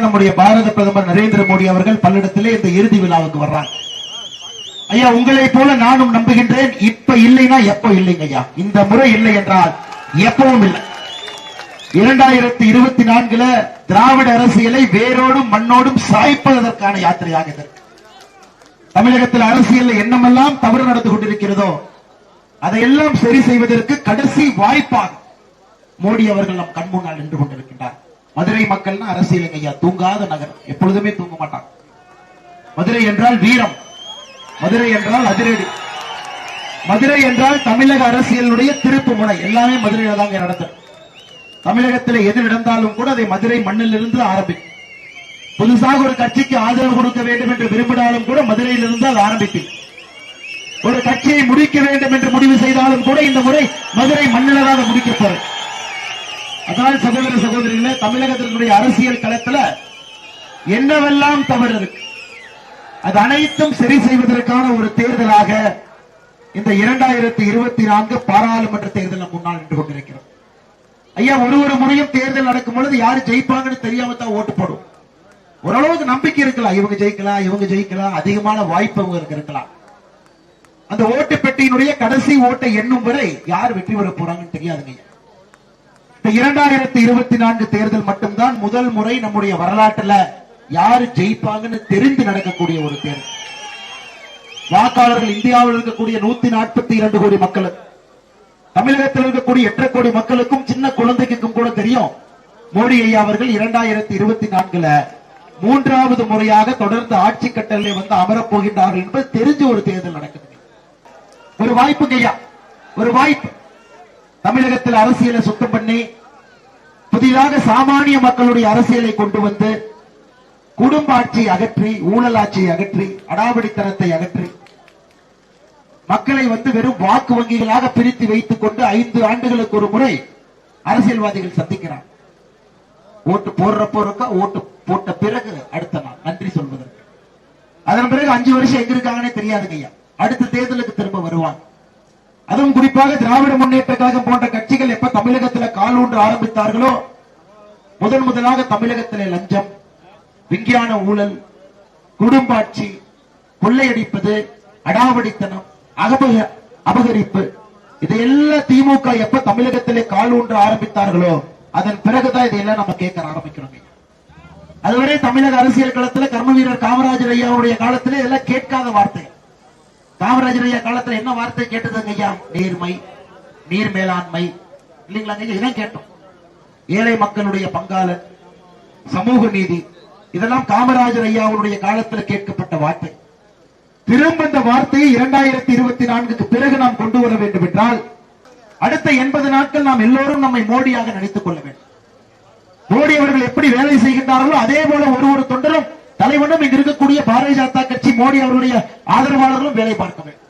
நம்முடைய பாரத பிரதமர் நரேந்திர மோடி அவர்கள் பல்லடத்திலே இந்த இறுதி விழாவுக்கு வர்றாங்க. ஐயா, உங்களை போல நானும் நம்புகின்றேன். இப்ப இல்லைன்னா எப்போ இல்லைங்க ஐயா. இந்த முறை இல்லை என்றால் எப்பவும் இல்லை. 2024 திராவிட அரசியலை வேரோடும் மண்ணோடும் சாய்ப்பதற்கான யாத்திரையாக இது. தமிழகத்தில் அரசியல் என்னமெல்லாம் தவறு நடந்து கொண்டிருக்கிறதோ அதையெல்லாம் சரி செய்வதற்கு கடைசி வாய்ப்பாக மோடி அவர்கள் நம் கண் முன்னால் நின்று கொண்டிருக்கின்றார். மதுரை மக்கள்னா அரசியல் ஐயா, தூங்காத நகரம், எப்பொழுதுமே தூங்க மாட்டாங்க. மதுரை என்றால் வீரம், மதுரை என்றால் அதிரடி, மதுரை என்றால் தமிழக அரசியலுடைய திருப்பு முனை. எல்லாமே மதுரையில தாங்க நடந்தது. தமிழகத்தில் எது நடந்தாலும் கூட அதை மதுரை மண்ணில் இருந்து ஆரம்பிக்கும். புதுசாக ஒரு கட்சிக்கு ஆதரவு கொடுக்க வேண்டும் என்று விரும்பினாலும் கூட மதுரையில் இருந்து அது ஆரம்பிக்கும். ஒரு கட்சியை முடிக்க வேண்டும் என்று முடிவு செய்தாலும் கூட இந்த முறை மதுரை மண்ணிலாக முடிக்கப்படும். அதனால் சகோதர சகோதரிகளே, தமிழகத்தினுடைய அரசியல் களத்தில் என்னவெல்லாம் தவறு இருக்கு அது அனைத்தும் சரி செய்வதற்கான ஒரு தேர்தலாக இந்த 2024 பாராளுமன்ற தேர்தல் முன்னால் நின்று கொண்டிருக்கிறோம். ஐயா, ஒரு முறையும் தேர்தல் நடக்கும் பொழுது யாரு ஜெயிப்பாங்கன்னு தெரியாம தான் ஓட்டு போடும். ஓரளவுக்கு நம்பிக்கை இருக்கலாம், இவங்க ஜெயிக்கலாம், இவங்க ஜெயிக்கலாம், அதிகமான வாய்ப்பு அவங்களுக்கு இருக்கலாம். அந்த ஓட்டு பெட்டியினுடைய கடைசி ஓட்டை எண்ணும் வரை யார் வெற்றி பெற போறாங்கன்னு தெரியாதுங்க. இந்த 2024 தேர்தல் மட்டும்தான் முதல் முறை நம்முடைய வரலாற்றுல யாரு ஜெயிப்பாங்கன்னு தெரிந்து நடக்கக்கூடிய ஒரு தேர்தல். வாக்காளர்கள் இந்தியாவில் இருக்கக்கூடிய 142 கோடி மக்கள், தமிழகத்தில் இருக்கக்கூடிய 8 கோடி மக்களுக்கும் சின்ன குழந்தைக்கும் கூட தெரியும் மோடி ஐயா அவர்கள் 2024 மூன்றாவது முறையாக தொடர்ந்து ஆட்சி கட்டளை வந்து அமரப் போகின்றார்கள் என்பது தெரிஞ்ச ஒரு தேர்தல் நடக்குது. ஒரு வாய்ப்பு ஐயா, ஒரு வாய்ப்பு. தமிழகத்தில் அரசியலை சுத்தம் பண்ணி புதிதாக சாமானிய மக்களுடைய அரசியலை கொண்டு வந்து குடும்ப ஆட்சியை அகற்றி, ஊழல் ஆட்சியை அகற்றி, அடாவடித்தனத்தை அகற்றி மக்களை வந்து வெறும் வாக்கு வங்கிகளாக பிரித்து வைத்துக் கொண்டு 5 ஆண்டுகளுக்கு ஒரு முறை அரசியல்வாதிகள் சந்திக்கிறார். ஓட்டு போடுறப்போ இருக்கா, ஓட்டு போட்ட பிறகு அடுத்த நாள் நன்றி சொல்வதற்கு. அதன் பிறகு 5 வருஷம் எங்க இருக்காங்கன்னே தெரியாதுங்க ஐயா. அடுத்த தேர்தலுக்கு திரும்ப வருவாங்க. அதுவும் குறிப்பாக திராவிட முன்னேற்ற கழகம் போன்ற கட்சிகள் எப்ப தமிழகத்தில் கால் ஊன்ற ஆரம்பித்தார்களோ முதலாக தமிழகத்திலே லஞ்சம், விஞ்ஞான ஊழல், குடும்ப ஆட்சி, கொள்ளையடிப்பது, அடாவடித்தனம், அபகரிப்பு, இதையெல்லாம் திமுக எப்ப தமிழகத்திலே கால் ஊன்ற ஆரம்பித்தார்களோ அதன் பிறகுதான் இதையெல்லாம் நம்ம கேட்க ஆரம்பிக்கிறோம். அதுவரை தமிழக அரசியல் களத்தில் கர்ம வீரர் காமராஜர் ஐயாவுடைய காலத்தில் இதெல்லாம் கேட்காத வார்த்தை. காமராஜர் ஐயா காலத்தில் என்ன வார்த்தை கேட்டதுங்க ஐயா? நேர்மை, நீர் மேலாண்மை, இல்லைங்களா? இதான் கேட்டோம். ஏழை மக்களுடைய பங்காளர், சமூக நீதி, இதெல்லாம் காமராஜர் ஐயாவுடைய காலத்தில் கேட்கப்பட்ட வார்த்தை. திரும்ப இந்த வார்த்தையை 2024 பிறகு நாம் கொண்டு வர வேண்டும் என்றால் அடுத்த 80 நாட்கள் நாம் எல்லோரும் நம்மை மோடியாக நினைத்துக் கொள்ள வேண்டும். மோடி அவர்கள் எப்படி வேலை செய்கின்றார்களோ அதே போல ஒரு தொண்டரும் தலைவனும் இங்கு இருக்கக்கூடிய பாரதிய ஜனதா கட்சி மோடி அவருடைய ஆதரவாளர்களும் வேலை பார்க்க வேண்டும்.